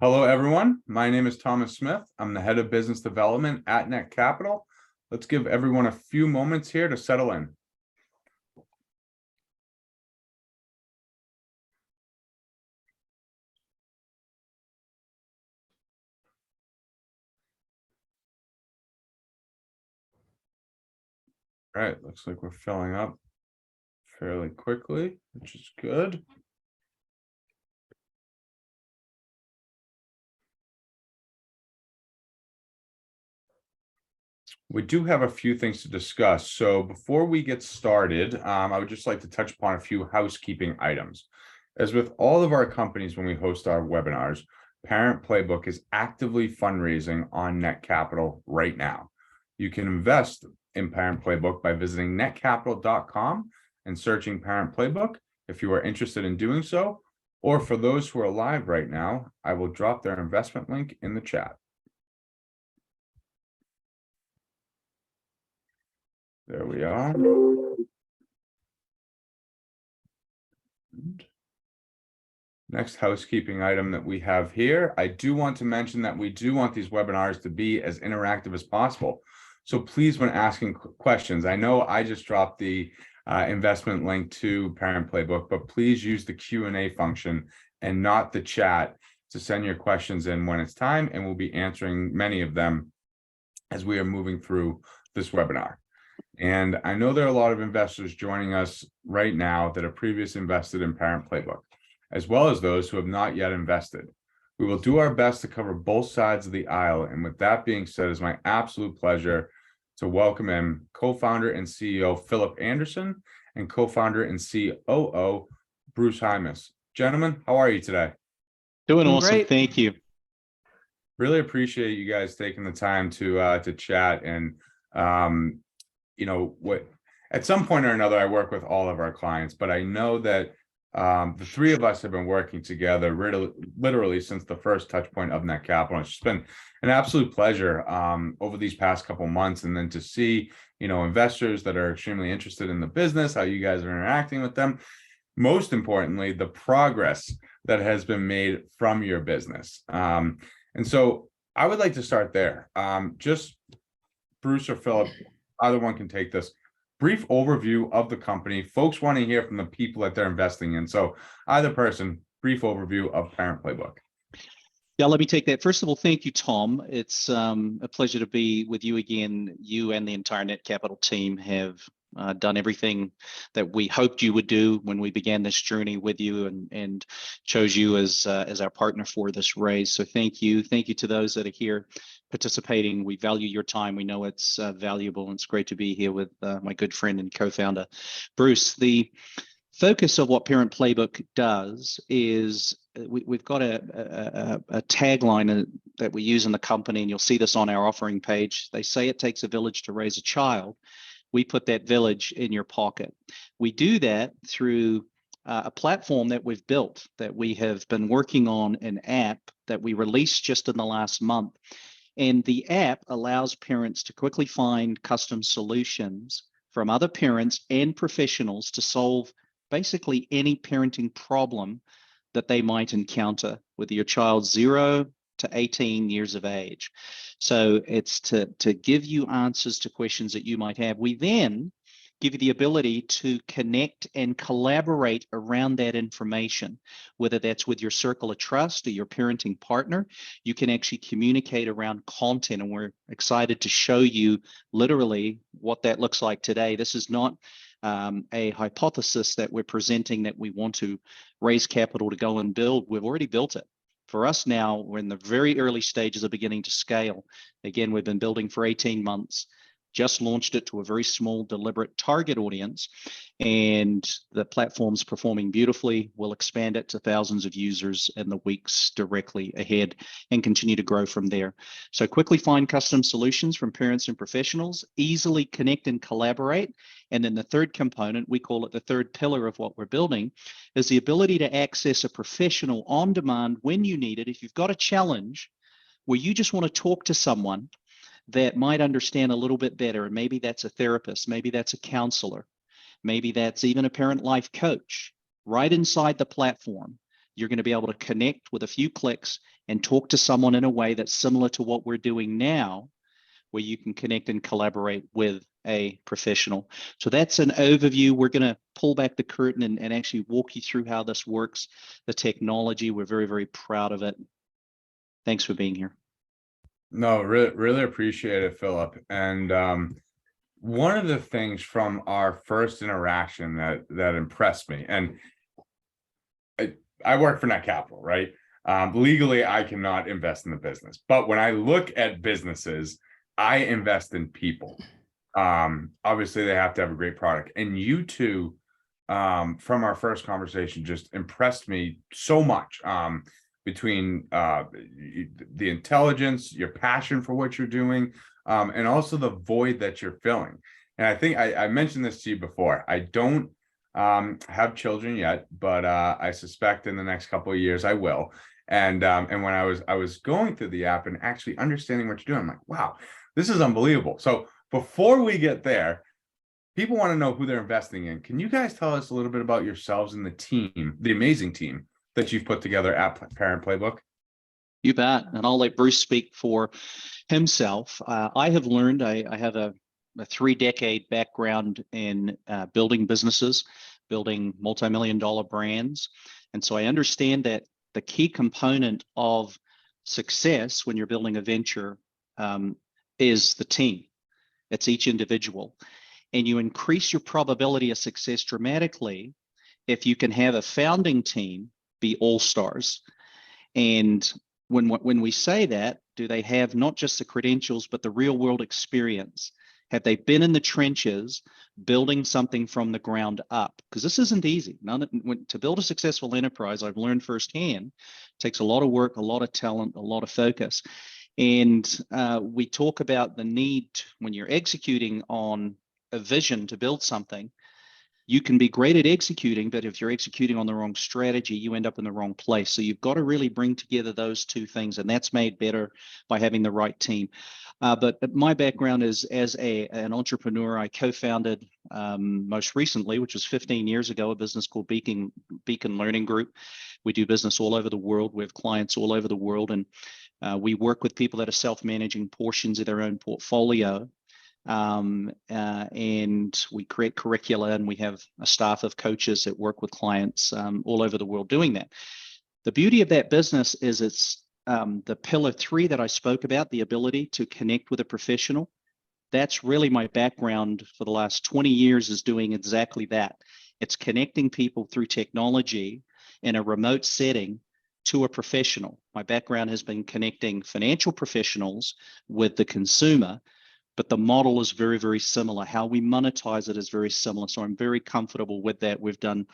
Hello, everyone. My name is Thomas Smith. I'm the head of business development at Netcapital. Let's give everyone a few moments here to settle in. All right, looks like we're filling up fairly quickly, which is good. We do have a few things to discuss. So before we get started, I would just like to touch upon a few housekeeping items. As with all of our companies, when we host our webinars, ParentPlaybook is actively fundraising on Netcapital right now. You can invest in ParentPlaybook by visiting netcapital.com and searching ParentPlaybook if you are interested in doing so. Or for those who are live right now, I will drop their investment link in the chat. There we are. Next housekeeping item that we have here, I do want to mention that we do want these webinars to be as interactive as possible. So please, when asking questions, I know I just dropped the investment link to ParentPlaybook, but please use the Q&A function and not the chat to send your questions in when it's time, and we'll be answering many of them as we are moving through this webinar. And I know there are a lot of investors joining us right now that have previously invested in ParentPlaybook, as well as those who have not yet invested. We will do our best to cover both sides of the aisle. And with that being said, it's my absolute pleasure to welcome in co-founder and CEO Philip Anderson and co-founder and COO Bruce Hymas. Gentlemen, how are you today? Doing awesome. Great. Thank you. Really appreciate you guys taking the time to chat. And you know what, at some point or another, I work with all of our clients, but I know that the three of us have been working together literally since the first touch point of Netcapital. It's just been an absolute pleasure over these past couple months, and then to see, you know, investors that are extremely interested in the business, how you guys are interacting with them. Most importantly, the progress that has been made from your business. And so I would like to start there. Just Bruce or Philip, either one can take this. Brief overview of the company. Folks want to hear from the people that they're investing in. So either person, brief overview of ParentPlaybook. Yeah, let me take that. First of all, thank you, Tom. It's a pleasure to be with you again. You and the entire Netcapital team have done everything that we hoped you would do when we began this journey with you, and chose you as our partner for this raise. So thank you. Thank you to those that are here participating. We value your time. We know it's valuable, and it's great to be here with my good friend and co-founder, Bruce. The focus of what ParentPlaybook does is we've got a tagline that we use in the company, and you'll see this on our offering page. They say it takes a village to raise a child. We put that village in your pocket. We do that through a platform that we've built, that we have been working on, an app that we released just in the last month. And the app allows parents to quickly find custom solutions from other parents and professionals to solve basically any parenting problem that they might encounter with your child 0 to 18 years of age. So it's to give you answers to questions that you might have. We then give you the ability to connect and collaborate around that information, whether that's with your circle of trust or your parenting partner. You can actually communicate around content, and we're excited to show you literally what that looks like today. This is not a hypothesis that we're presenting that we want to raise capital to go and build. We've already built it. For us now, we're in the very early stages of beginning to scale. Again, we've been building for 18 months, just launched it to a very small, deliberate target audience, and the platform's performing beautifully. We'll expand it to thousands of users in the weeks directly ahead and continue to grow from there. So quickly find custom solutions from parents and professionals, easily connect and collaborate. And then the third component, we call it the third pillar of what we're building, is the ability to access a professional on demand when you need it. If you've got a challenge where you just want to talk to someone that might understand a little bit better, and maybe that's a therapist, maybe that's a counselor, maybe that's even a parent life coach, right inside the platform, you're going to be able to connect with a few clicks and talk to someone in a way that's similar to what we're doing now, where you can connect and collaborate with a professional. So that's an overview. We're going to pull back the curtain and actually walk you through how this works, the technology. We're very, very proud of it. Thanks for being here. No, really appreciate it, Philip. And one of the things from our first interaction that impressed me, and I work for Netcapital, right? Legally, I cannot invest in the business, but when I look at businesses, I invest in people. Obviously, they have to have a great product, and you two, from our first conversation, just impressed me so much. Between the intelligence, your passion for what you're doing, and also the void that you're filling. And I think I mentioned this to you before. I don't have children yet, but I suspect in the next couple of years I will. And when I was going through the app and actually understanding what you're doing, I'm like, wow, this is unbelievable. So before we get there, people want to know who they're investing in. Can you guys tell us a little bit about yourselves and the team, the amazing team that you've put together at ParentPlaybook? You bet. And I'll let Bruce speak for himself. I have learned, I have a 3-decade background in building businesses, building multi-million-dollar brands. And so I understand that the key component of success when you're building a venture is the team. It's each individual. And you increase your probability of success dramatically if you can have a founding team be all-stars. And when we say that, do they have not just the credentials, but the real world experience? Have they been in the trenches building something from the ground up? Because this isn't easy. To build a successful enterprise, I've learned firsthand, takes a lot of work, a lot of talent, a lot of focus. And we talk about the need when you're executing on a vision to build something. You can be great at executing, but if you're executing on the wrong strategy, you end up in the wrong place. So you've got to really bring together those two things, and that's made better by having the right team. But my background is as an entrepreneur. I co-founded most recently, which was 15 years ago, a business called Beacon Learning Group. We do business all over the world. We have clients all over the world, and we work with people that are self-managing portions of their own portfolio. And we create curricula, and we have a staff of coaches that work with clients all over the world doing that. The beauty of that business is it's the pillar 3 that I spoke about, the ability to connect with a professional. That's really my background for the last 20 years, is doing exactly that. It's connecting people through technology in a remote setting to a professional. My background has been connecting financial professionals with the consumer, but the model is very, very similar. How we monetize it is very similar. So I'm very comfortable with that. We've done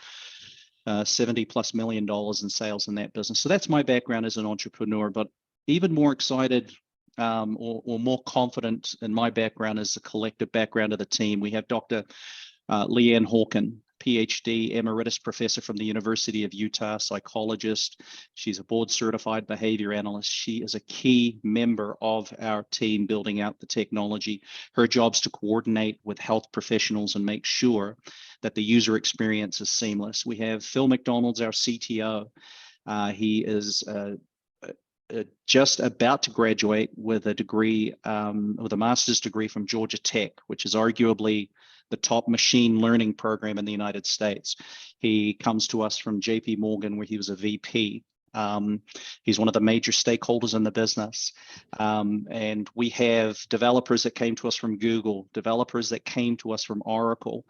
$70+ million in sales in that business. So that's my background as an entrepreneur, but even more excited or more confident in my background is the collective background of the team. We have Dr. Leanne Hawken, PhD, emeritus professor from the University of Utah, psychologist. She's a board certified behavior analyst. She is a key member of our team building out the technology. Her job's to coordinate with health professionals and make sure that the user experience is seamless. We have Phil McDonald's, our CTO. He is just about to graduate with a degree, with a master's degree from Georgia Tech, which is arguably the top machine learning program in the United States. He comes to us from JP Morgan, where he was a VP. He's one of the major stakeholders in the business. And we have developers that came to us from Google, developers that came to us from Oracle.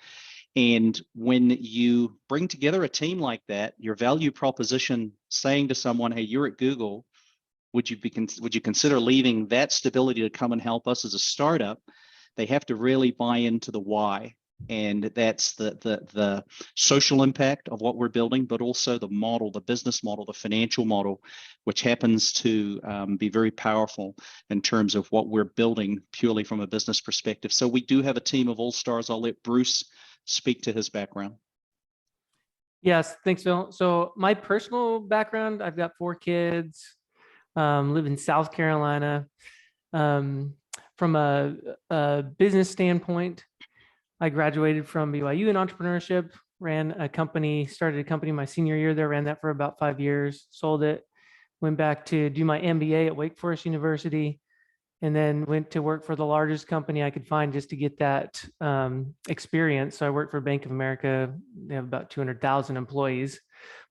And when you bring together a team like that, your value proposition saying to someone, hey, you're at Google, would you consider leaving that stability to come and help us as a startup? They have to really buy into the why. And that's the social impact of what we're building, but also the model, the business model, the financial model, which happens to be very powerful in terms of what we're building purely from a business perspective. So we do have a team of all-stars. I'll let Bruce speak to his background. Yes, thanks, Phil. So my personal background, I've got 4 kids, live in South Carolina. From a business standpoint, I graduated from BYU in entrepreneurship, ran a company, started a company my senior year there, ran that for about 5 years, sold it, went back to do my MBA at Wake Forest University, and then went to work for the largest company I could find just to get that experience. So I worked for Bank of America. They have about 200,000 employees,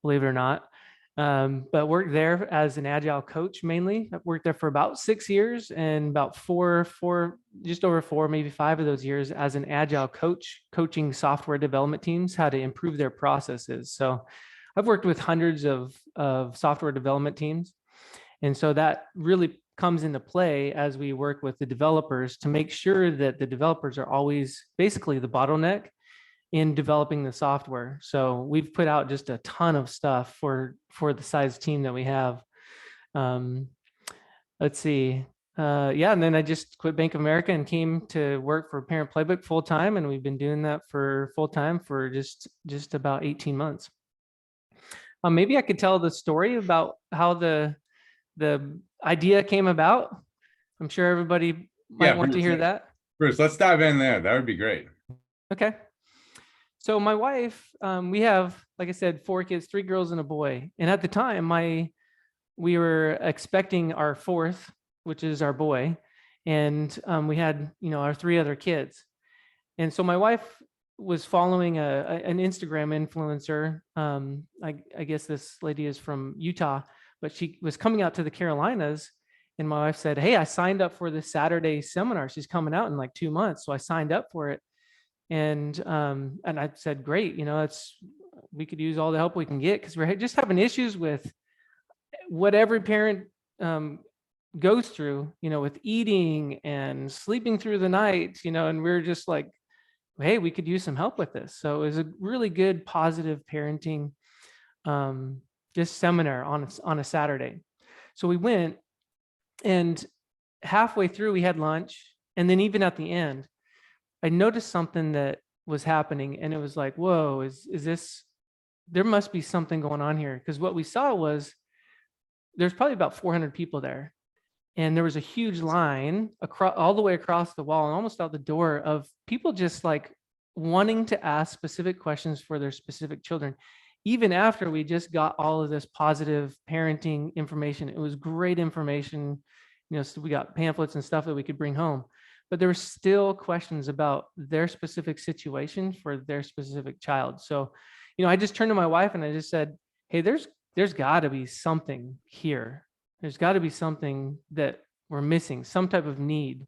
believe it or not. But worked there as an agile coach mainly. I worked there for about 6 years, and about just over 4, maybe 5 of those years as an agile coach, coaching software development teams how to improve their processes. So I've worked with hundreds of software development teams. And so that really comes into play as we work with the developers to make sure that the developers are always basically the bottleneck in developing the software. So we've put out just a ton of stuff for the size team that we have. Let's see. Yeah, and then I just quit Bank of America and came to work for ParentPlaybook full time, and we've been doing that for full time for just about 18 months. Maybe I could tell the story about how the idea came about. I'm sure everybody might want to hear that. Bruce, let's dive in there. That would be great. Okay. So my wife, we have, like I said, 4 kids, 3 girls and a boy. And at the time, we were expecting our 4th, which is our boy. And we had, our 3 other kids. And so my wife was following an Instagram influencer. I guess this lady is from Utah, but she was coming out to the Carolinas, and my wife said, "Hey, I signed up for this Saturday seminar. She's coming out in like 2 months." So I signed up for it. And I said, "Great, we could use all the help we can get," because we're just having issues with what every parent goes through, with eating and sleeping through the night, and we're just like, hey, we could use some help with this. So it was a really good, positive parenting just seminar on a Saturday. So we went, and halfway through we had lunch, and then even at the end, I noticed something that was happening, and it was like, whoa, is this, there must be something going on here. Because what we saw was there's probably about 400 people there, and there was a huge line across, all the way across the wall and almost out the door, of people just like wanting to ask specific questions for their specific children. Even after we just got all of this positive parenting information, it was great information. So we got pamphlets and stuff that we could bring home, but there were still questions about their specific situation for their specific child. So, I just turned to my wife and I just said, hey, there's got to be something here. There's got to be something that we're missing, some type of need.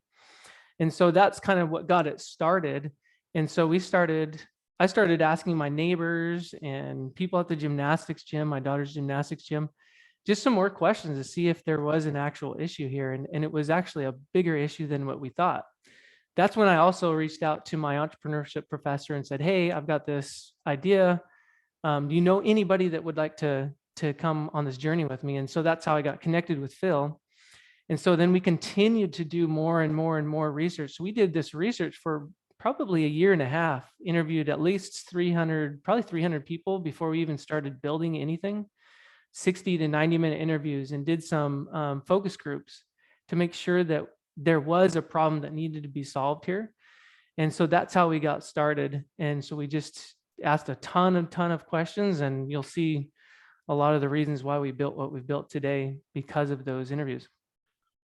And so that's kind of what got it started. And so I started asking my neighbors and people at the gymnastics gym, my daughter's gymnastics gym, just some more questions to see if there was an actual issue here. And it was actually a bigger issue than what we thought. That's when I also reached out to my entrepreneurship professor and said, hey, I've got this idea. Do you know anybody that would like to come on this journey with me? And so that's how I got connected with Phil. And so then we continued to do more and more and more research. So we did this research for probably a year and a half, interviewed at least 300 people before we even started building anything, 60 to 90-minute interviews, and did some focus groups to make sure that there was a problem that needed to be solved here. And so that's how we got started. And so we just asked a ton of questions, and you'll see a lot of the reasons why we built what we've built today because of those interviews.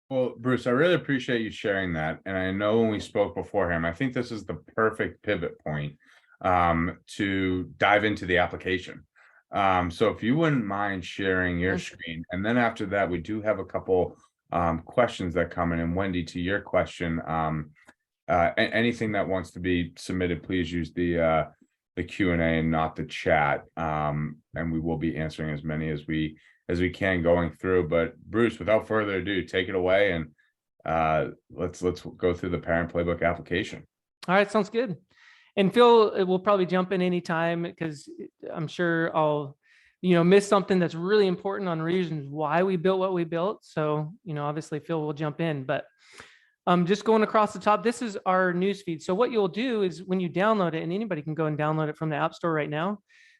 Well, Bruce, I really appreciate you sharing that. And I know when we spoke beforehand, I think this is the perfect pivot point to dive into the application. So if you wouldn't mind sharing your screen, and then after that, we do have a couple questions that come in. And Wendy, to your question, anything that wants to be submitted, please use the Q&A and not the chat. And we will be answering as many as we can going through. But Bruce, without further ado, take it away, and let's go through the ParentPlaybook application. All right, sounds good. And Phil will probably jump in anytime, because I'm sure I'll miss something that's really important on reasons why we built what we built. So obviously Phil will jump in, but just going across the top, this is our newsfeed. So what you'll do is when you download it, and anybody can go and download it from the App Store right now,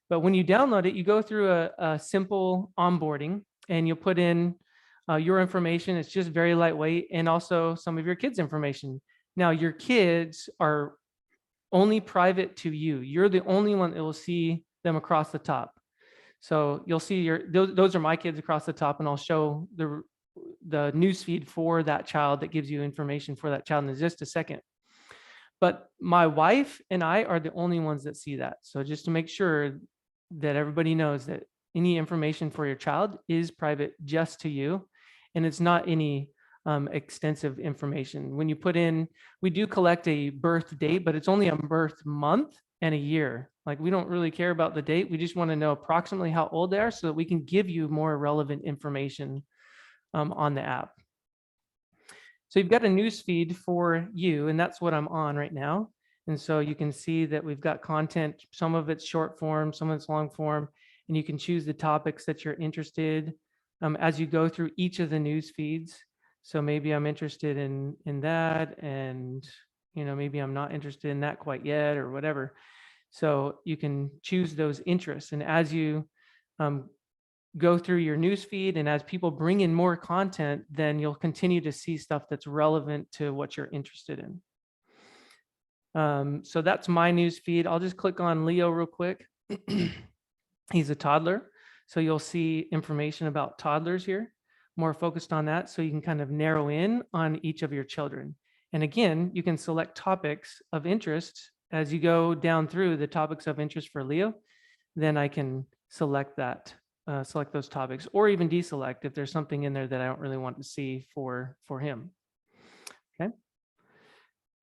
but when you download it, you go through a simple onboarding, and you'll put in your information. It's just very lightweight, and also some of your kids' information. Now, your kids are only private to you. You're the only one that will see them across the top. So you'll see those are my kids across the top, and I'll show the news feed for that child that gives you information for that child in just a second. But my wife and I are the only ones that see that. So just to make sure that everybody knows that any information for your child is private just to you, and it's not any extensive information. When you put in, we do collect a birth date, but it's only a birth month and a year. Like, we don't really care about the date. We just want to know approximately how old they are so that we can give you more relevant information on the app. So you've got a news feed for you, and that's what I'm on right now. And so you can see that we've got content, some of it's short form, some of it's long form, and you can choose the topics that you're interested as you go through each of the news feeds. So maybe I'm interested in that, and maybe I'm not interested in that quite yet, or whatever. So you can choose those interests, and as you go through your news feed, and as people bring in more content, then you'll continue to see stuff that's relevant to what you're interested in. So that's my news feed. I'll just click on Leo real quick. He's a toddler, so you'll see information about toddlers here, more focused on that, so you can kind of narrow in on each of your children. And again, you can select topics of interest as you go down through the topics of interest for Leo. Then I can select that. Select those topics, or even deselect if there's something in there that I don't really want to see for him. Okay.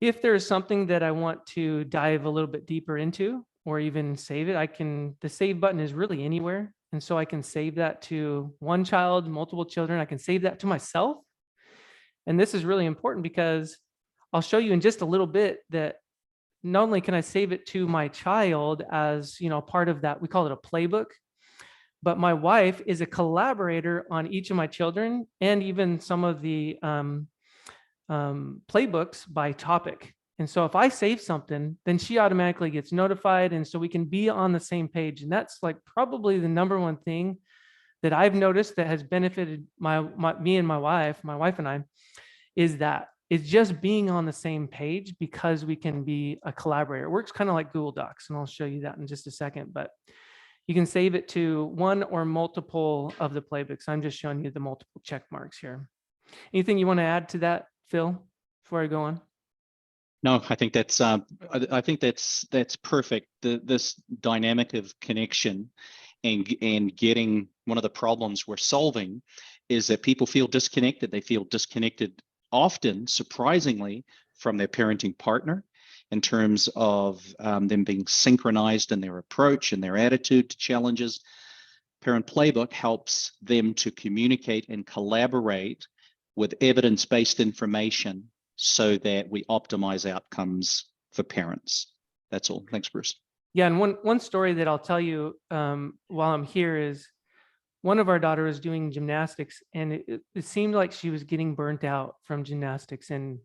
If there's something that I want to dive a little bit deeper into, or even save it, the save button is really anywhere. And so I can save that to one child, multiple children. I can save that to myself. And this is really important because I'll show you in just a little bit that not only can I save it to my child as, part of that, we call it a playbook, but my wife is a collaborator on each of my children, and even some of the playbooks by topic. And so if I save something, then she automatically gets notified. And so we can be on the same page. And that's like probably the number one thing that I've noticed that has benefited me and my wife and I, is just being on the same page, because we can be a collaborator. It works kind of like Google Docs, and I'll show you that in just a second. But you can save it to one or multiple of the playbooks. I'm just showing you the multiple check marks here. Anything you want to add to that, Phil, before I go on? No, I think that's perfect. This dynamic of connection and getting, one of the problems we're solving is that people feel disconnected. They feel disconnected often, surprisingly, from their parenting partner, in terms of them being synchronized in their approach and their attitude to challenges. ParentPlaybook helps them to communicate and collaborate with evidence-based information so that we optimize outcomes for parents. That's all. Thanks, Bruce. Yeah, and one story that I'll tell you while I'm here is, one of our daughters was doing gymnastics, and it seemed like she was getting burnt out from gymnastics, and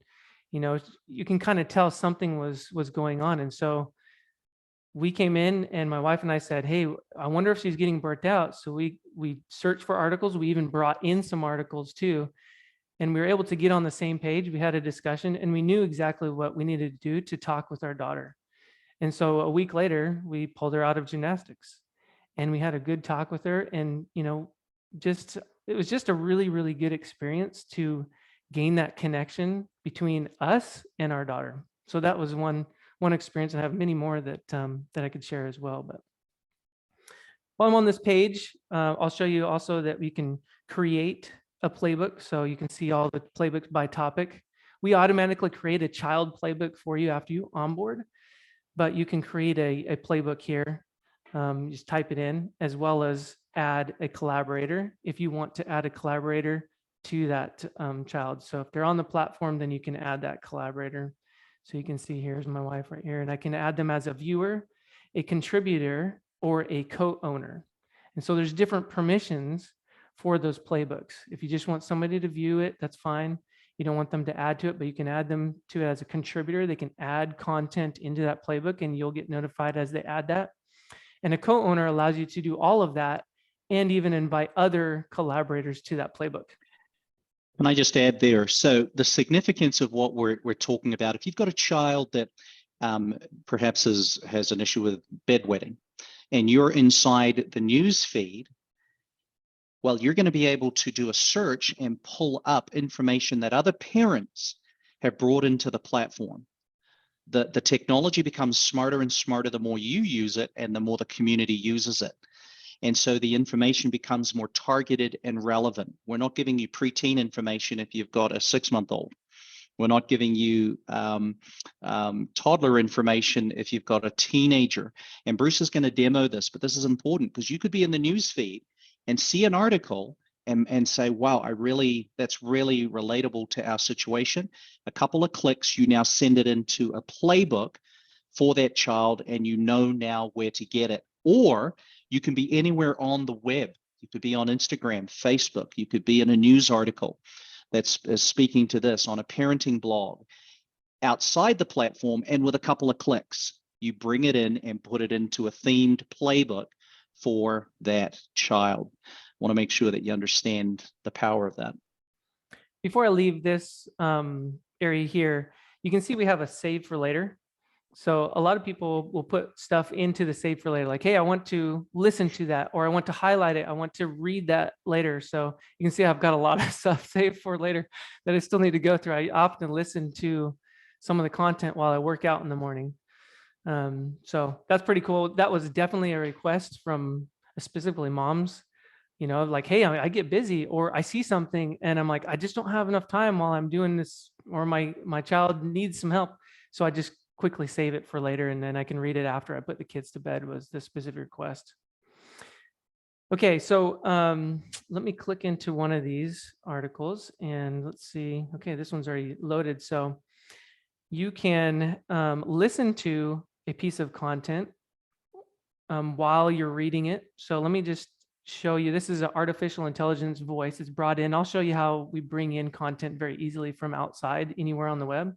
you can kind of tell something was going on. And so we came in, and my wife and I said, hey, I wonder if she's getting burnt out. So we searched for articles. We even brought in some articles too, and we were able to get on the same page. We had a discussion, and we knew exactly what we needed to do to talk with our daughter. And so a week later, we pulled her out of gymnastics, and we had a good talk with her. And it was just a really, really good experience to gain that connection between us and our daughter. So that was one experience, and I have many more that I could share as well. But while I'm on this page, I'll show you also that we can create a playbook. So you can see all the playbooks by topic. We automatically create a child playbook for you after you onboard, but you can create a playbook here. Just type it in, as well as add a collaborator if you want to add a collaborator to that child. So if they're on the platform, then you can add that collaborator. So you can see, here's my wife right here, and I can add them as a viewer, a contributor, or a co-owner. And so there's different permissions for those playbooks. If you just want somebody to view it, that's fine. You don't want them to add to it, but you can add them to it as a contributor. They can add content into that playbook, and you'll get notified as they add that. And a co-owner allows you to do all of that and even invite other collaborators to that playbook. Can I just add there? So the significance of what we're talking about, if you've got a child that perhaps has an issue with bedwetting, and you're inside the news feed, well, you're going to be able to do a search and pull up information that other parents have brought into the platform. The technology becomes smarter and smarter the more you use it and the more the community uses it. And so the information becomes more targeted and relevant. We're not giving you preteen information if you've got a 6-month-old. We're not giving you toddler information if you've got a teenager. And Bruce is going to demo this, but this is important because you could be in the news feed and see an article and say, wow, that's really relatable to our situation. A couple of clicks, you now send it into a playbook for that child, and you know now where to get it. Or you can be anywhere on the web. You could be on Instagram, Facebook. You could be in a news article that's speaking to this, on a parenting blog, outside the platform, and with a couple of clicks, you bring it in and put it into a themed playbook for that child. I want to make sure that you understand the power of that. Before I leave this area here, you can see we have a save for later. So a lot of people will put stuff into the save for later, like, hey, I want to listen to that, or I want to highlight it. I want to read that later. So you can see I've got a lot of stuff saved for later that I still need to go through. I often listen to some of the content while I work out in the morning. So that's pretty cool. That was definitely a request from specifically moms, you know, like, hey, I get busy, or I see something and I'm like, I just don't have enough time while I'm doing this, or my child needs some help. So I just quickly save it for later, and then I can read it after I put the kids to bed, was the specific request. Okay, so let me click into one of these articles and let's see. Okay, this one's already loaded. So you can listen to a piece of content while you're reading it. So let me just show you. This is an artificial intelligence voice. It's brought in. I'll show you how we bring in content very easily from outside anywhere on the web.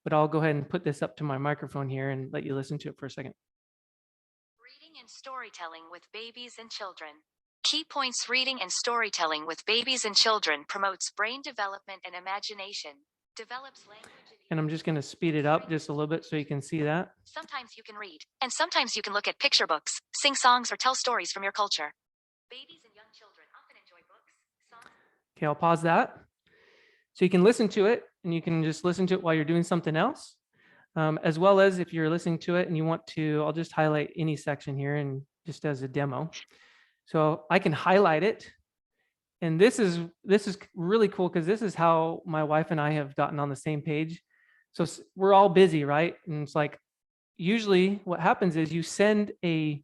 But I'll go ahead and put this up to my microphone here and let you listen to it for a second. Reading and storytelling with babies and children. Key points: reading and storytelling with babies and children promotes brain development and imagination, develops language. And I'm just going to speed it up just a little bit so you can see that. Sometimes you can read, and sometimes you can look at picture books, sing songs, or tell stories from your culture. Babies and young children often enjoy books, songs. Okay, I'll pause that. So you can listen to it, and you can just listen to it while you're doing something else, as well as if you're listening to it and you want to, I'll just highlight any section here and just as a demo. So I can highlight it. And this is really cool because this is how my wife and I have gotten on the same page. So we're all busy, right? And it's like, usually what happens is you send a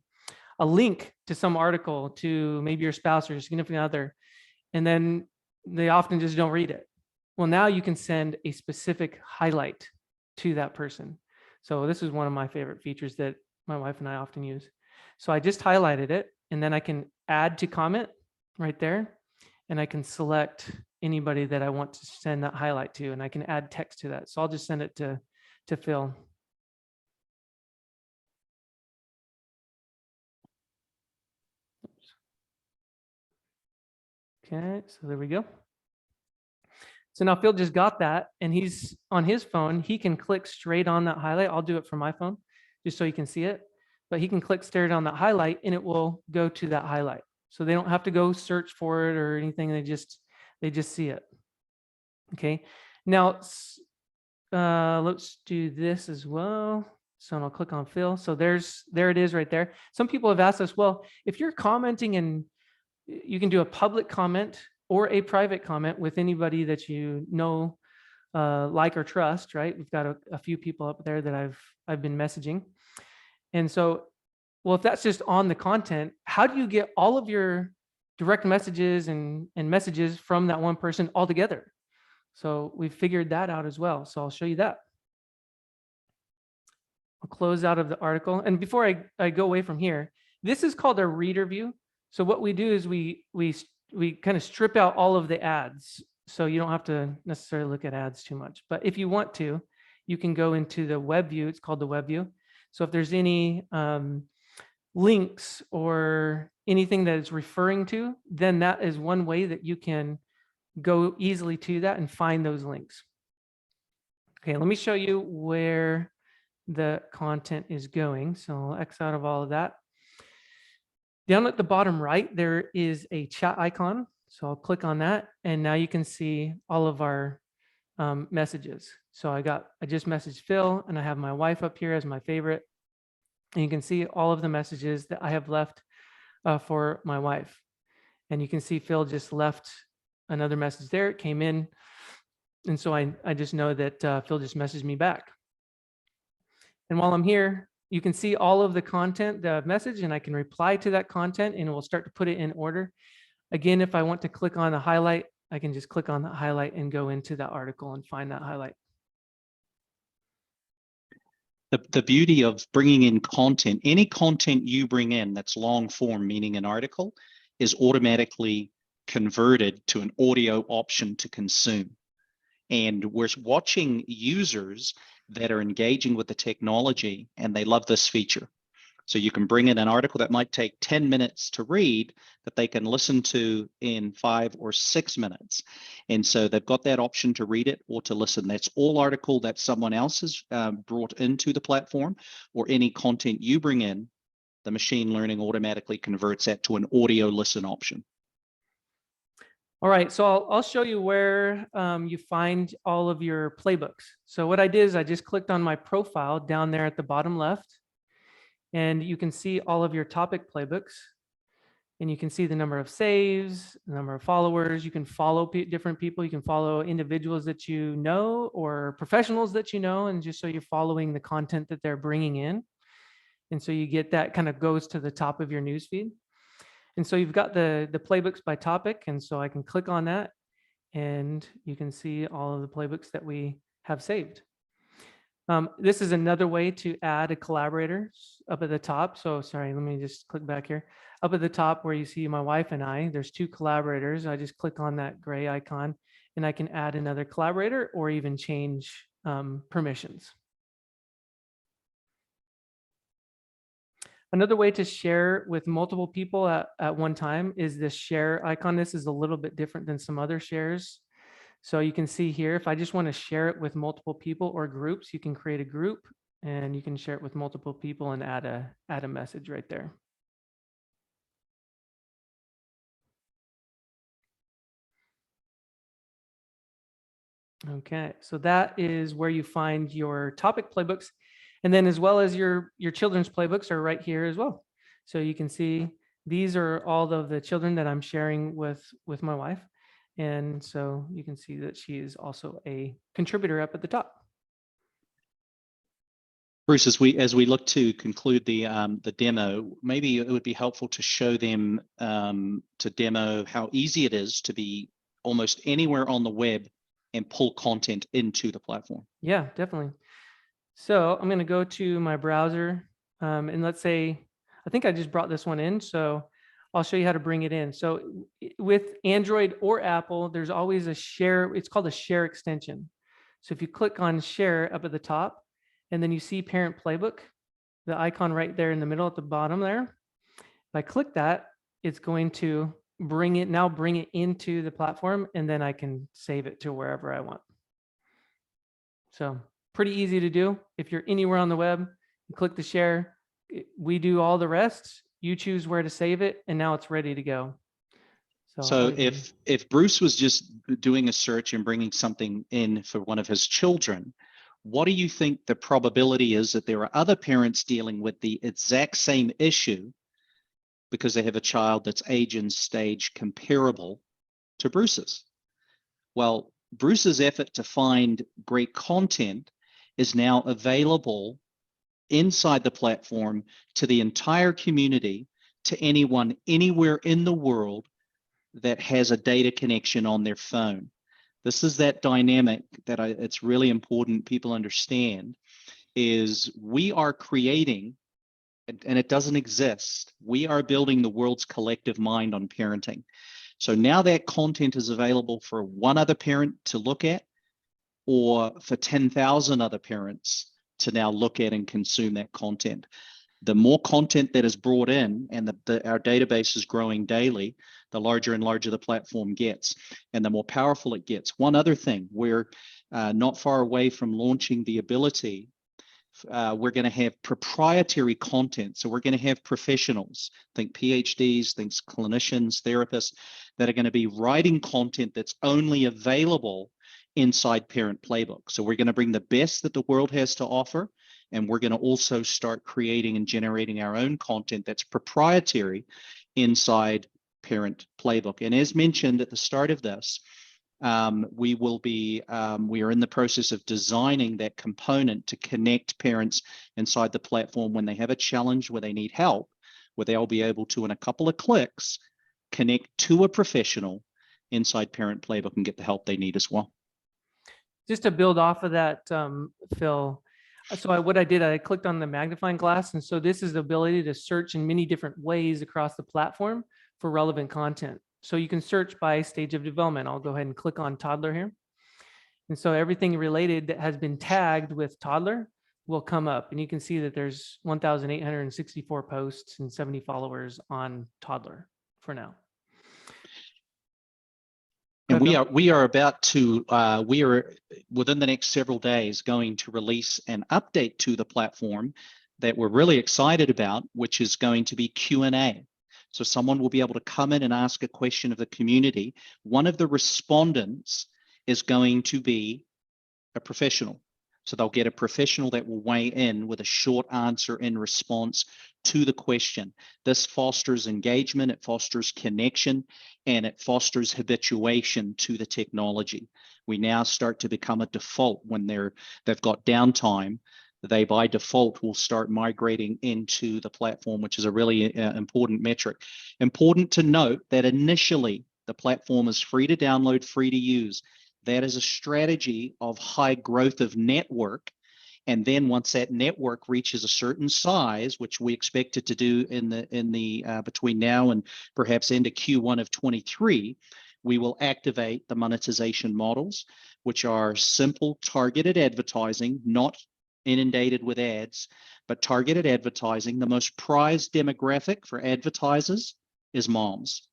link to some article to maybe your spouse or your significant other, and then they often just don't read it. Well, now you can send a specific highlight to that person. So this is one of my favorite features that my wife and I often use. So I just highlighted it, and then I can add to comment right there, and I can select anybody that I want to send that highlight to, and I can add text to that. So I'll just send it to Phil. Okay, so there we go. So now Phil just got that, and he's on his phone. He can click straight on that highlight. I'll do it from my phone just so you can see it. But he can click straight on that highlight, and it will go to that highlight. So they don't have to go search for it or anything. They just see it. Okay. Now let's do this as well. So I'll click on Phil. So there it is right there. Some people have asked us, well, if you're commenting, and you can do a public comment or a private comment with anybody that you know, like or trust, right? We've got a few people up there that I've been messaging. And so, well, if that's just on the content, how do you get all of your direct messages and messages from that one person all together? So we've figured that out as well. So I'll show you that. I'll close out of the article. And before I go away from here, this is called a reader view. So what we do is we kind of strip out all of the ads. So you don't have to necessarily look at ads too much. But if you want to, you can go into the web view. It's called the web view. So if there's any links or anything that it's referring to, then that is one way that you can go easily to that and find those links. Okay, let me show you where the content is going. So I'll X out of all of that. Down at the bottom right, there is a chat icon. So I'll click on that, and now you can see all of our messages. So I just messaged Phil, and I have my wife up here as my favorite. And you can see all of the messages that I have left for my wife. And you can see Phil just left another message there. It came in. And so I just know that Phil just messaged me back. And while I'm here, you can see all of the content, the message, and I can reply to that content, and we'll start to put it in order. Again, if I want to click on the highlight, I can just click on the highlight and go into that article and find that highlight. The beauty of bringing in content, any content you bring in that's long form, meaning an article, is automatically converted to an audio option to consume. And we're watching users that are engaging with the technology, and they love this feature. So you can bring in an article that might take 10 minutes to read that they can listen to in 5 or 6 minutes. And so they've got that option to read it or to listen. That's all article that someone else has brought into the platform, or any content you bring in, the machine learning automatically converts that to an audio listen option. All right, so I'll show you where you find all of your playbooks. So what I did is I just clicked on my profile down there at the bottom left, and you can see all of your topic playbooks, and you can see the number of saves, the number of followers. You can follow different people. You can follow individuals that you know or professionals that you know, and just so you're following the content that they're bringing in. And so you get that kind of goes to the top of your newsfeed. And so you've got the playbooks by topic. And so I can click on that, and you can see all of the playbooks that we have saved. This is another way to add a collaborator up at the top. So sorry, let me just click back here. Up at the top where you see my wife and I, there's 2 collaborators. I just click on that gray icon, and I can add another collaborator or even change permissions. Another way to share with multiple people at one time is this share icon. This is a little bit different than some other shares. So you can see here, if I just want to share it with multiple people or groups, you can create a group, and you can share it with multiple people and add a message right there. Okay, so that is where you find your topic playbooks. And then as well as your children's playbooks are right here as well. So you can see these are all of the children that I'm sharing with my wife. And so you can see that she is also a contributor up at the top. Bruce, as we look to conclude the demo, maybe it would be helpful to show them to demo how easy it is to be almost anywhere on the web and pull content into the platform. Yeah, definitely. So I'm going to go to my browser, and let's say, I think I just brought this one in, so I'll show you how to bring it in. So with Android or Apple, there's always a share, it's called a share extension. So if you click on share up at the top, and then you see Parent Playbook, the icon right there in the middle at the bottom there. If I click that, it's going to bring it into the platform, and then I can save it to wherever I want. So pretty easy to do. If you're anywhere on the web, you click the share, we do all the rest, you choose where to save it, and now it's ready to go. So if Bruce was just doing a search and bringing something in for one of his children, what do you think the probability is that there are other parents dealing with the exact same issue because they have a child that's age and stage comparable to Bruce's? Well, Bruce's effort to find great content is now available inside the platform to the entire community, to anyone anywhere in the world that has a data connection on their phone. This is that dynamic that it's really important people understand, is we are creating, and it doesn't exist, we are building the world's collective mind on parenting. So now that content is available for one other parent to look at, or for 10,000 other parents to now look at and consume that content. The more content that is brought in, and our database is growing daily, the larger and larger the platform gets, and the more powerful it gets. One other thing, we're not far away from launching the ability We're going to have proprietary content. So we're going to have professionals, think PhDs, think clinicians, therapists, that are going to be writing content that's only available inside ParentPlaybook. So we're going to bring the best that the world has to offer, and we're going to also start creating and generating our own content that's proprietary inside ParentPlaybook. And as mentioned at the start of this, we are in the process of designing that component to connect parents inside the platform when they have a challenge where they need help, where they'll be able to, in a couple of clicks, connect to a professional inside ParentPlaybook and get the help they need as well. Just to build off of that, Phil, so what I did, I clicked on the magnifying glass. And so this is the ability to search in many different ways across the platform for relevant content. So you can search by stage of development. I'll go ahead and click on toddler here. And so everything related that has been tagged with toddler will come up. And you can see that there's 1,864 posts and 70 followers on toddler for now. And we are about to, we are within the next several days going to release an update to the platform that we're really excited about, which is going to be Q&A. So someone will be able to come in and ask a question of the community. One of the respondents is going to be a professional. So they'll get a professional that will weigh in with a short answer in response to the question. This fosters engagement, it fosters connection, and it fosters habituation to the technology. We now start to become a default when they've got downtime. They by default will start migrating into the platform, which is a really important metric. Important to note that initially the platform is free to download, free to use. That is a strategy of high growth of network. And then once that network reaches a certain size, which we expect it to do in the between now and perhaps into Q1 of 23, we will activate the monetization models, which are simple targeted advertising, not inundated with ads, but targeted advertising. The most prized demographic for advertisers is moms.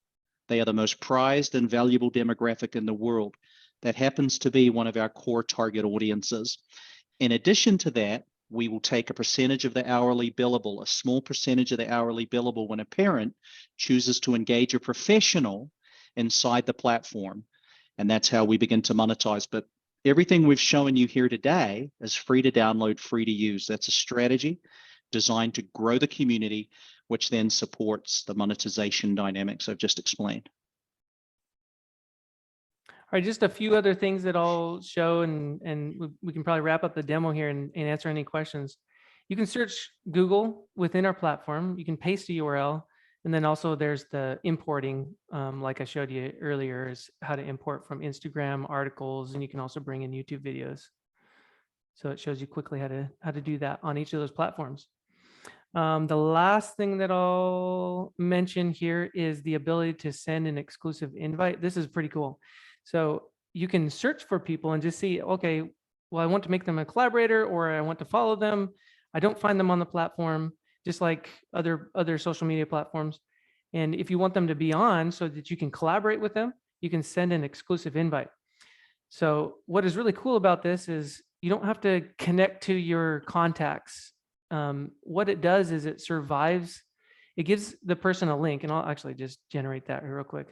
They are the most prized and valuable demographic in the world. That happens to be one of our core target audiences. In addition to that, we will take a percentage of the hourly billable, a small percentage of the hourly billable when a parent chooses to engage a professional inside the platform. And that's how we begin to monetize. But everything we've shown you here today is free to download, free to use. That's a strategy designed to grow the community, which then supports the monetization dynamics I've just explained. All right, just a few other things that I'll show, and we can probably wrap up the demo here and answer any questions. You can search Google within our platform. You can paste a URL, and then also there's the importing, like I showed you earlier, is how to import from Instagram articles, and you can also bring in YouTube videos. So it shows you quickly how to do that on each of those platforms. The last thing that I'll mention here is the ability to send an exclusive invite. This is pretty cool. So you can search for people and just see, okay, well, I want to make them a collaborator, or I want to follow them. I don't find them on the platform, just like other social media platforms. And if you want them to be on so that you can collaborate with them, you can send an exclusive invite. So what is really cool about this is you don't have to connect to your contacts. What it does is it survives. It gives the person a link, and I'll actually just generate that real quick.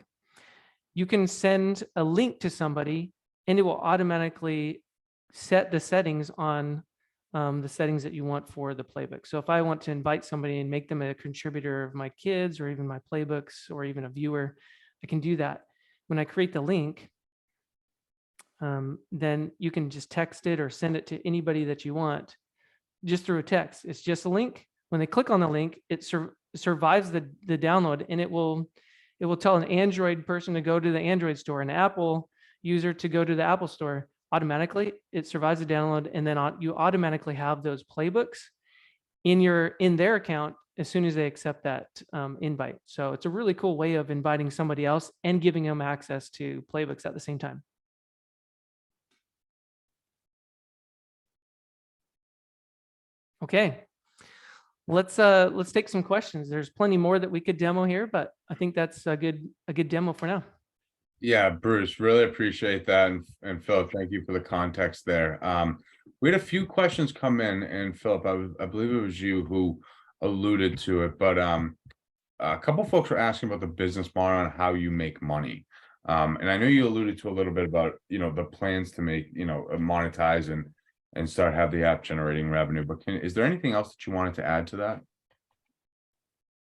You can send a link to somebody and it will automatically set the settings on the settings that you want for the playbook. So if I want to invite somebody and make them a contributor of my kids or even my playbooks or even a viewer, I can do that. When I create the link, then you can just text it or send it to anybody that you want just through a text. It's just a link. When they click on the link, it survives the download, and it will tell an Android person to go to the Android store, an Apple user to go to the Apple store. Automatically, it survives the download, and then you automatically have those playbooks in their account as soon as they accept that invite. So it's a really cool way of inviting somebody else and giving them access to playbooks at the same time. Okay. Let's take some questions. There's plenty more that we could demo here, but I think that's a good demo for now. Yeah, Bruce, really appreciate that. And Phil, thank you for the context there. We had a few questions come in, and Philip, I believe it was you who alluded to it, but a couple folks were asking about the business model and how you make money. And I know you alluded to a little bit about, the plans to make, monetize and start have the app generating revenue. But is there anything else that you wanted to add to that?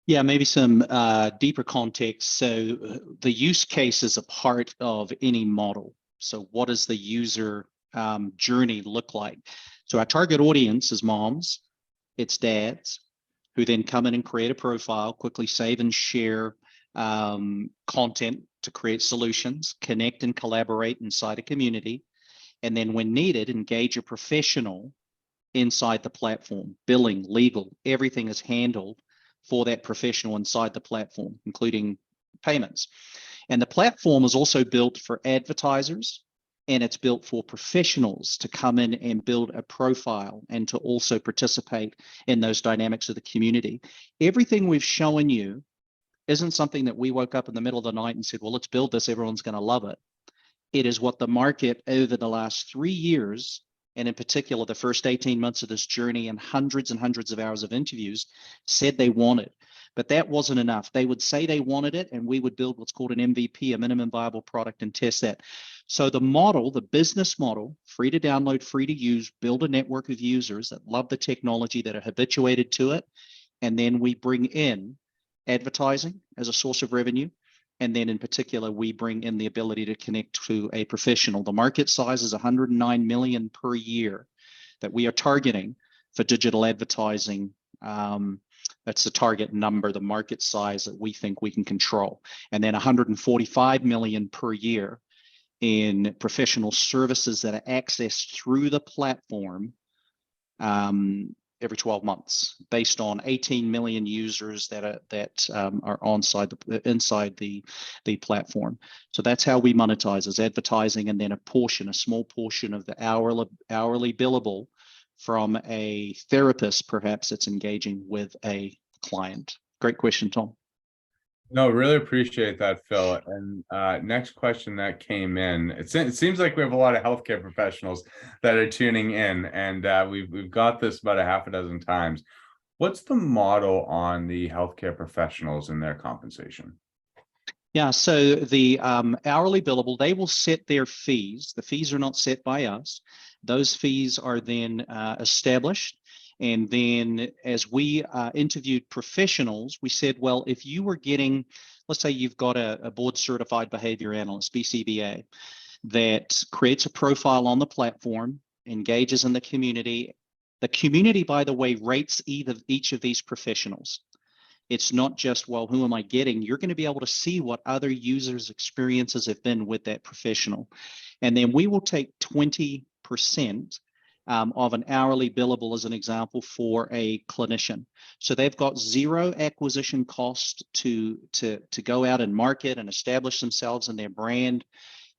Yeah, maybe some deeper context. So the use case is a part of any model. So what does the user journey look like? So our target audience is moms, it's dads, who then come in and create a profile, quickly save and share content to create solutions, connect and collaborate inside a community, and then when needed, engage a professional inside the platform. Billing, legal, everything is handled for that professional inside the platform, including payments. And the platform is also built for advertisers, and it's built for professionals to come in and build a profile and to also participate in those dynamics of the community. Everything we've shown you isn't something that we woke up in the middle of the night and said, well, let's build this, everyone's going to love it. It is what the market over the last 3 years, and in particular, the first 18 months of this journey and hundreds of hours of interviews, said they wanted. But that wasn't enough. They would say they wanted it, and we would build what's called an MVP, a minimum viable product, and test that. So the model, the business model, free to download, free to use, build a network of users that love the technology, that are habituated to it. And then we bring in advertising as a source of revenue. And then in particular, we bring in the ability to connect to a professional. The market size is 109 million per year that we are targeting for digital advertising. That's the target number, the market size that we think we can control. And then 145 million per year in professional services that are accessed through the platform every 12 months, based on 18 million users that are inside the platform. So that's how we monetize, is advertising, and then a small portion of the hourly billable from a therapist, perhaps, that's engaging with a client. Great question, Tom. No, really appreciate that, Phil. And next question that came in, it seems like we have a lot of healthcare professionals that are tuning in, and we've got this about a half a dozen times. What's the model on the healthcare professionals and their compensation? Yeah, so the hourly billable, they will set their fees. The fees are not set by us. Those fees are then established. And then as we interviewed professionals, we said, well, if you were getting, let's say you've got a board certified behavior analyst, BCBA, that creates a profile on the platform, engages in the community. The community, by the way, rates each of these professionals. It's not just, well, who am I getting? You're going to be able to see what other users' experiences have been with that professional. And then we will take 20% of an hourly billable as an example for a clinician. So they've got zero acquisition cost to go out and market and establish themselves and their brand.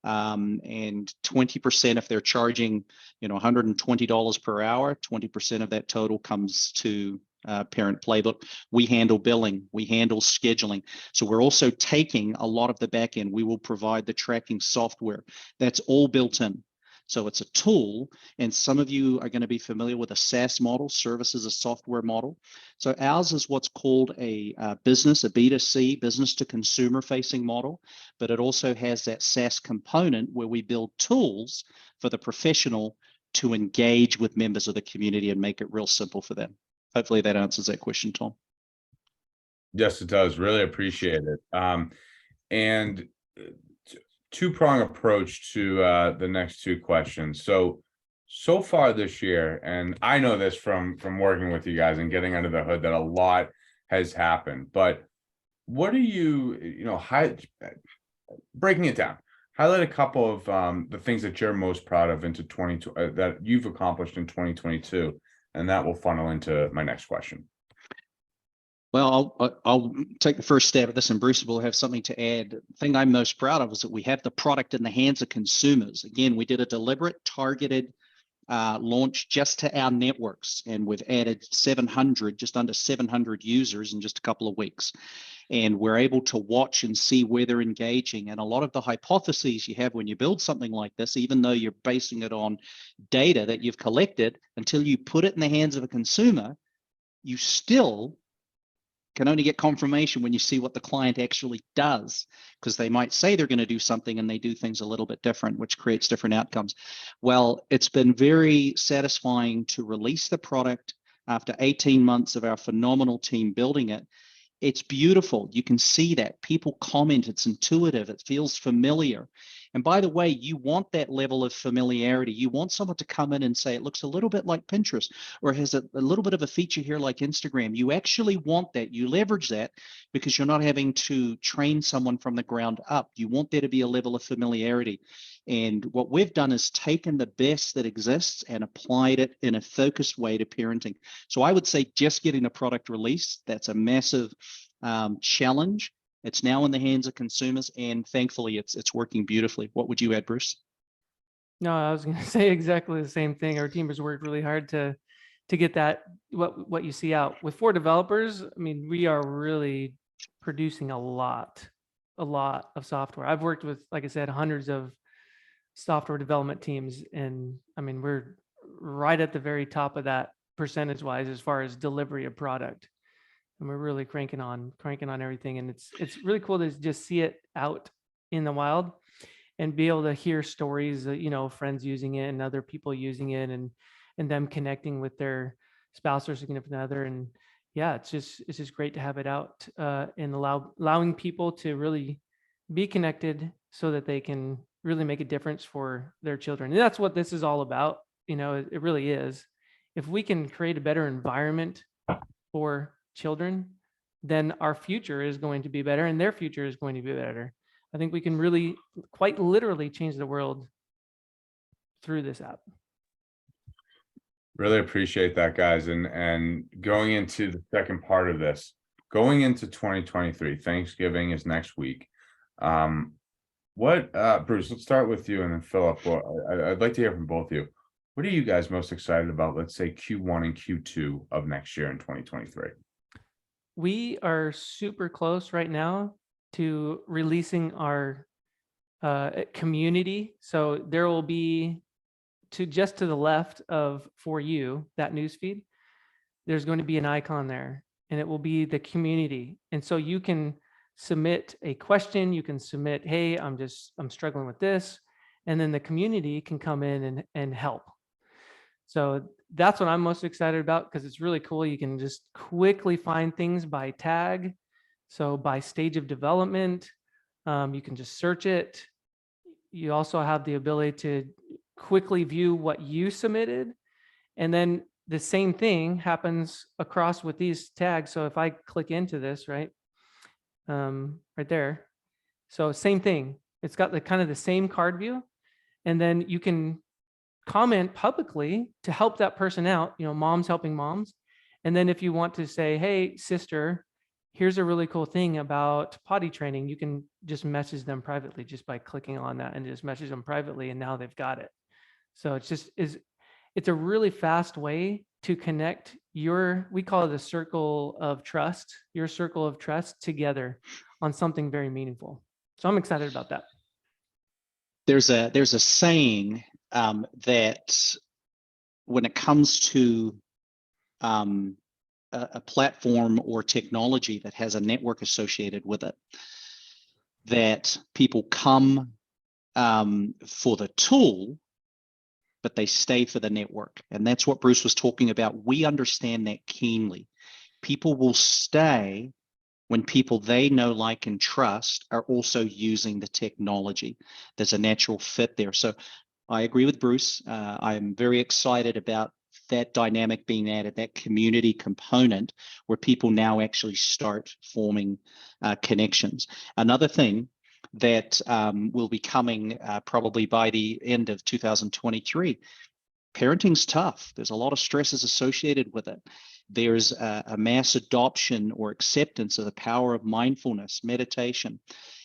And 20% if they're charging, $120 per hour, 20% of that total comes to ParentPlaybook. We handle billing, we handle scheduling. So we're also taking a lot of the back end. We will provide the tracking software. That's all built in. So it's a tool, and some of you are going to be familiar with a SaaS model, service as a software model. So ours is what's called a B2C, business to consumer facing model, but it also has that SaaS component where we build tools for the professional to engage with members of the community and make it real simple for them. Hopefully that answers that question, Tom. Yes, it does. Really appreciate it. And two-prong approach to the next two questions. So far this year, and I know this from working with you guys and getting under the hood, that a lot has happened. But what are breaking it down? Highlight a couple of the things that you're most proud of into that you've accomplished in 2022, and that will funnel into my next question. Well, I'll take the first stab at this, and Bruce will have something to add. The thing I'm most proud of is that we have the product in the hands of consumers. Again, we did a deliberate, targeted launched just to our networks, and we've added 700, just under 700 users in just a couple of weeks. And we're able to watch and see where they're engaging. And a lot of the hypotheses you have when you build something like this, even though you're basing it on data that you've collected, until you put it in the hands of a consumer, you still can only get confirmation when you see what the client actually does, because they might say they're going to do something and they do things a little bit different, which creates different outcomes. Well, it's been very satisfying to release the product after 18 months of our phenomenal team building it. It's beautiful. You can see that people comment. It's intuitive. It feels familiar. And by the way, you want that level of familiarity. You want someone to come in and say, it looks a little bit like Pinterest, or has a little bit of a feature here like Instagram. You actually want that. You leverage that because you're not having to train someone from the ground up. You want there to be a level of familiarity. And what we've done is taken the best that exists and applied it in a focused way to parenting. So I would say just getting a product released, that's a massive challenge. It's now in the hands of consumers, and thankfully it's working beautifully. What would you add, Bruce? No, I was going to say exactly the same thing. Our team has worked really hard to get that, what you see out. With 4 developers, I mean, we are really producing a lot of software. I've worked with, like I said, hundreds of software development teams, and I mean, we're right at the very top of that percentage-wise as far as delivery of product. And we're really cranking on everything. And it's really cool to just see it out in the wild and be able to hear stories, you know, friends using it and other people using it, and them connecting with their spouse or significant other. And yeah, it's just great to have it out and allowing people to really be connected so that they can really make a difference for their children. And that's what this is all about. You know, it really is. If we can create a better environment for children, then our future is going to be better and their future is going to be better. I think we can really quite literally change the world through this app. Really appreciate that, guys. And going into the second part of this, going into 2023, Thanksgiving is next week. Bruce, let's start with you, and then Philip. Well, I'd like to hear from both of you. What are you guys most excited about, let's say Q1 and Q2 of next year in 2023? We are super close right now to releasing our community. So there will be, just to the left of For You, that newsfeed, there's going to be an icon there, and it will be the community. And so you can submit a question, you can submit, hey, I'm struggling with this, and then the community can come in and help. So that's what I'm most excited about, because it's really cool. You can just quickly find things by tag. So by stage of development, you can just search it. You also have the ability to quickly view what you submitted. And then the same thing happens across with these tags. So if I click into this, right there. So same thing. It's got the kind of the same card view. And then you can comment publicly to help that person out, you know, moms helping moms. And then if you want to say, hey, sister, here's a really cool thing about potty training, you can just message them privately just by clicking on that, and just message them privately, and now they've got it. So it's a really fast way to connect we call it a circle of trust, your circle of trust together on something very meaningful. So I'm excited about that. There's a saying that when it comes to a platform or technology that has a network associated with it, that people come for the tool, but they stay for the network. And that's what Bruce was talking about. We understand that keenly. People will stay when people they know, like, and trust are also using the technology. There's a natural fit there. So I agree with Bruce. I'm very excited about that dynamic being added, that community component where people now actually start forming connections. Another thing that will be coming probably by the end of 2023, parenting's tough. There's a lot of stresses associated with it. there's a mass adoption or acceptance of the power of mindfulness, meditation.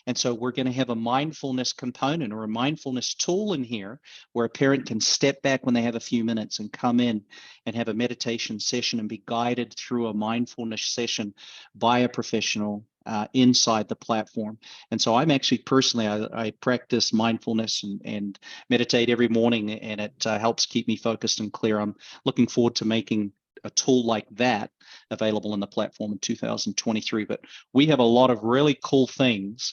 And so we're going to have a mindfulness component or a mindfulness tool in here where a parent can step back when they have a few minutes and come in and have a meditation session and be guided through a mindfulness session by a professional inside the platform. And so I'm actually personally, I practice mindfulness and meditate every morning, and it helps keep me focused and clear. I'm looking forward to making a tool like that available in the platform in 2023. But we have a lot of really cool things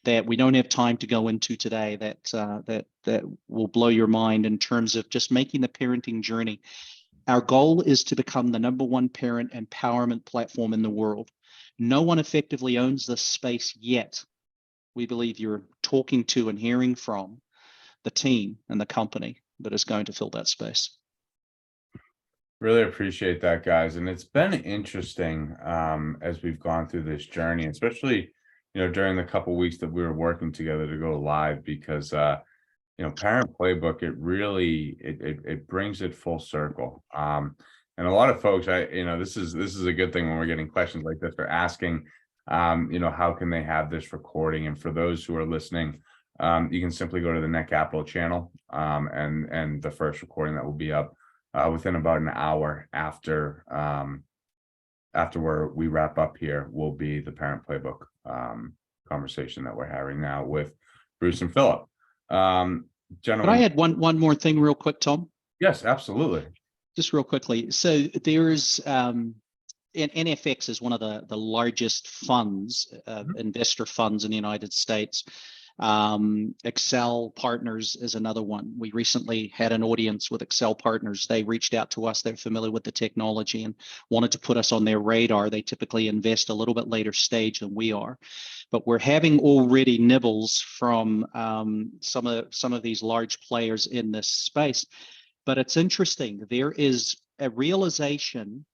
that we don't have time to go into today that will blow your mind in terms of just making the parenting journey. Our goal is to become the #1 parent empowerment platform in the world. No one effectively owns this space yet. We believe you're talking to and hearing from the team and the company that is going to fill that space. Really appreciate that, guys. And it's been interesting as we've gone through this journey, especially, during the couple weeks that we were working together to go live, because Parent Playbook, it really it brings it full circle. And a lot of folks, this is a good thing when we're getting questions like this. They're asking, how can they have this recording? And for those who are listening, you can simply go to the Netcapital channel, and the first recording that will be up within about an hour after we wrap up here will be the Parent Playbook conversation that we're having now with Bruce and Philip. Gentlemen, But I had one more thing real quick, Tom. Yes, absolutely. Just real quickly. So there's NFX is one of the largest funds, investor funds in the United States. Excel Partners is another one. We recently had an audience with Excel Partners. They reached out to us. They're familiar with the technology and wanted to put us on their radar. They typically invest a little bit later stage than we are, but we're having already nibbles from some of these large players in this space. But it's interesting. There is a realization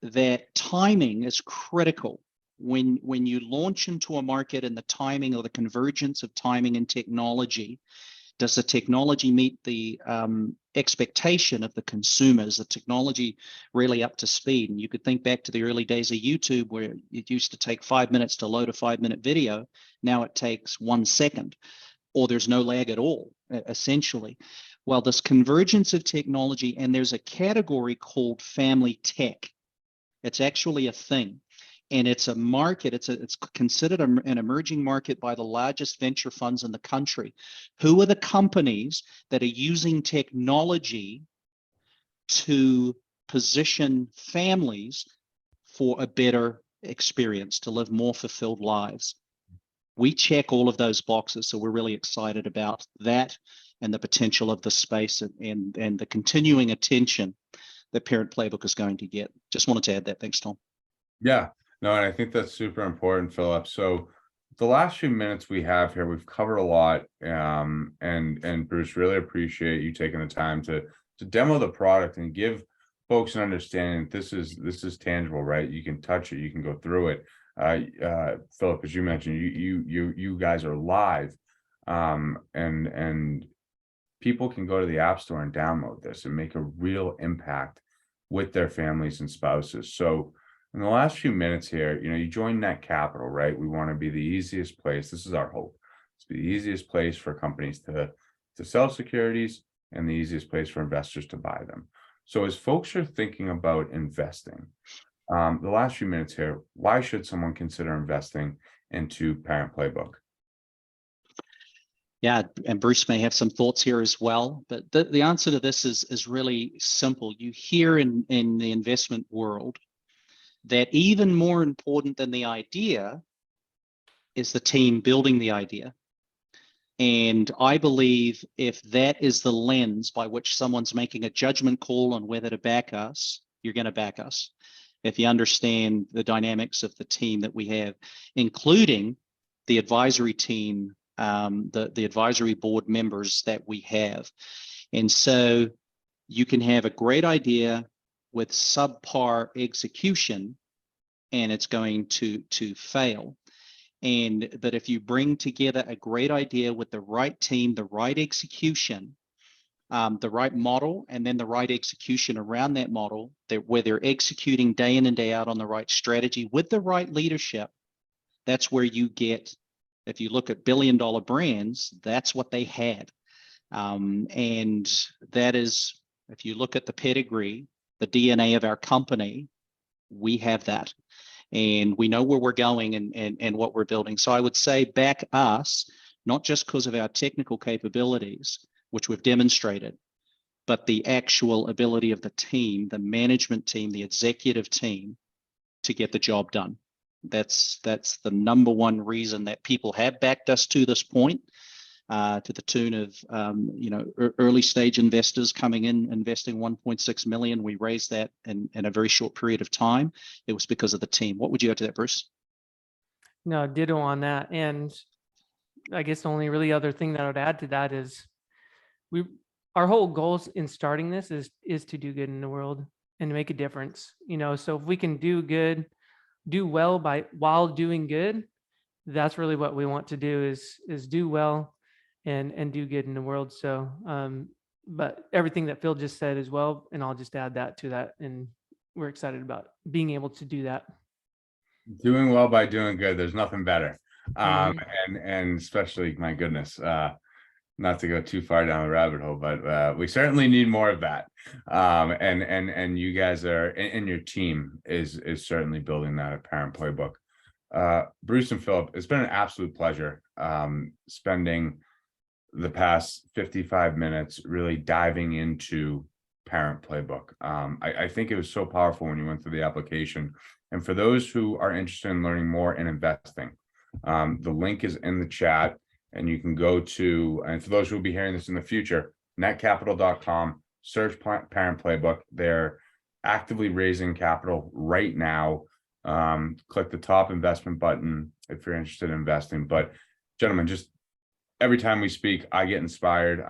that timing is critical. When you launch into a market, and the timing or the convergence of timing and technology, does the technology meet the expectation of the consumers? The technology really up to speed? And you could think back to the early days of YouTube, where it used to take 5 minutes to load a 5-minute video. Now it takes 1 second, or there's no lag at all, essentially. Well, this convergence of technology, and there's a category called family tech. It's actually a thing. And it's a market, it's considered an emerging market by the largest venture funds in the country. Who are the companies that are using technology to position families for a better experience, to live more fulfilled lives? We check all of those boxes, so we're really excited about that and the potential of the space and the continuing attention that Parent Playbook is going to get. Just wanted to add that. Thanks, Tom. Yeah. No, and I think that's super important, Philip. So the last few minutes we have here, we've covered a lot. And Bruce, really appreciate you taking the time to demo the product and give folks an understanding that this is tangible, right? You can touch it, you can go through it. Philip, as you mentioned, you guys are live, and people can go to the App Store and download this and make a real impact with their families and spouses. So in the last few minutes here, you join Netcapital, right? We want to be the easiest place. This is our hope. It's the easiest place for companies to sell securities and the easiest place for investors to buy them. So as folks are thinking about investing, the last few minutes here, why should someone consider investing into Parent Playbook? Yeah, and Bruce may have some thoughts here as well, but the answer to this is really simple. You hear in the investment world that even more important than the idea is the team building the idea. And I believe if that is the lens by which someone's making a judgment call on whether to back us, you're going to back us. If you understand the dynamics of the team that we have, including the advisory team, the advisory board members that we have. And so you can have a great idea with subpar execution, and it's going to fail. But if you bring together a great idea with the right team, the right execution, the right model, and then the right execution around that model, where they're executing day in and day out on the right strategy with the right leadership. That's where you get, if you look at billion-dollar brands, that's what they had. And that is, if you look at the pedigree, the DNA of our company, we have that. And we know where we're going and what we're building. So I would say back us, not just because of our technical capabilities, which we've demonstrated, but the actual ability of the team, the management team, the executive team to get the job done. That's the number one reason that people have backed us to this point, to the tune of early stage investors coming in, investing 1.6 million. We raised that in a very short period of time. It was because of the team. What would you add to that, Bruce? No, ditto on that. And I guess the only really other thing that I would add to that is our whole goals in starting this is to do good in the world and to make a difference. So if we can do good, do well while doing good, that's really what we want to do is do well and do good in the world. So but everything that Phil just said as well, and I'll just add that to that, and we're excited about being able to do that. Doing well by doing good. There's nothing better. Mm-hmm. And especially, my goodness, not to go too far down the rabbit hole, but we certainly need more of that. And you guys are, and your team is certainly building that at Parent Playbook. Bruce and Philip, it's been an absolute pleasure spending the past 55 minutes really diving into Parent Playbook. I think it was so powerful when you went through the application. And for those who are interested in learning more in investing, the link is in the chat, and you can go to, and for those who will be hearing this in the future, netcapital.com, search Parent Playbook. They're actively raising capital right now. Click the top investment button if you're interested in investing. But gentlemen, just every time we speak, I get inspired.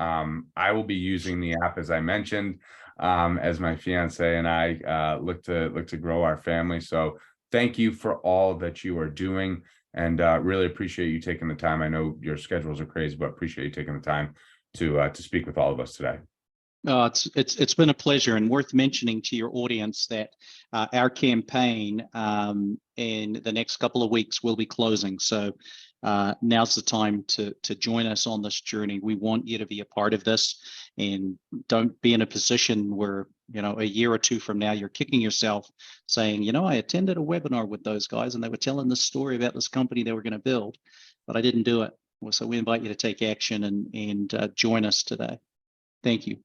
I will be using the app, as I mentioned, as my fiance and I look to grow our family. So thank you for all that you are doing, and really appreciate you taking the time. I know your schedules are crazy, but appreciate you taking the time to speak with all of us today. It's been a pleasure, and worth mentioning to your audience that our campaign in the next couple of weeks will be closing. So now's the time to join us on this journey. We want you to be a part of this, and don't be in a position where, a year or two from now, you're kicking yourself saying, I attended a webinar with those guys and they were telling this story about this company they were going to build, but I didn't do it. So we invite you to take action and join us today. Thank you.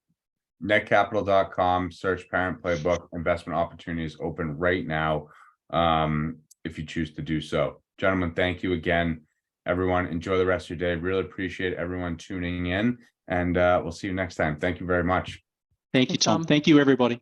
Netcapital.com, search Parent Playbook. Investment opportunities open right now, if you choose to do so. Gentlemen, thank you again. Everyone, enjoy the rest of your day. Really appreciate everyone tuning in, and we'll see you next time. Thank you very much. Thank you, Thanks, Tom. Tom. Thank you, everybody.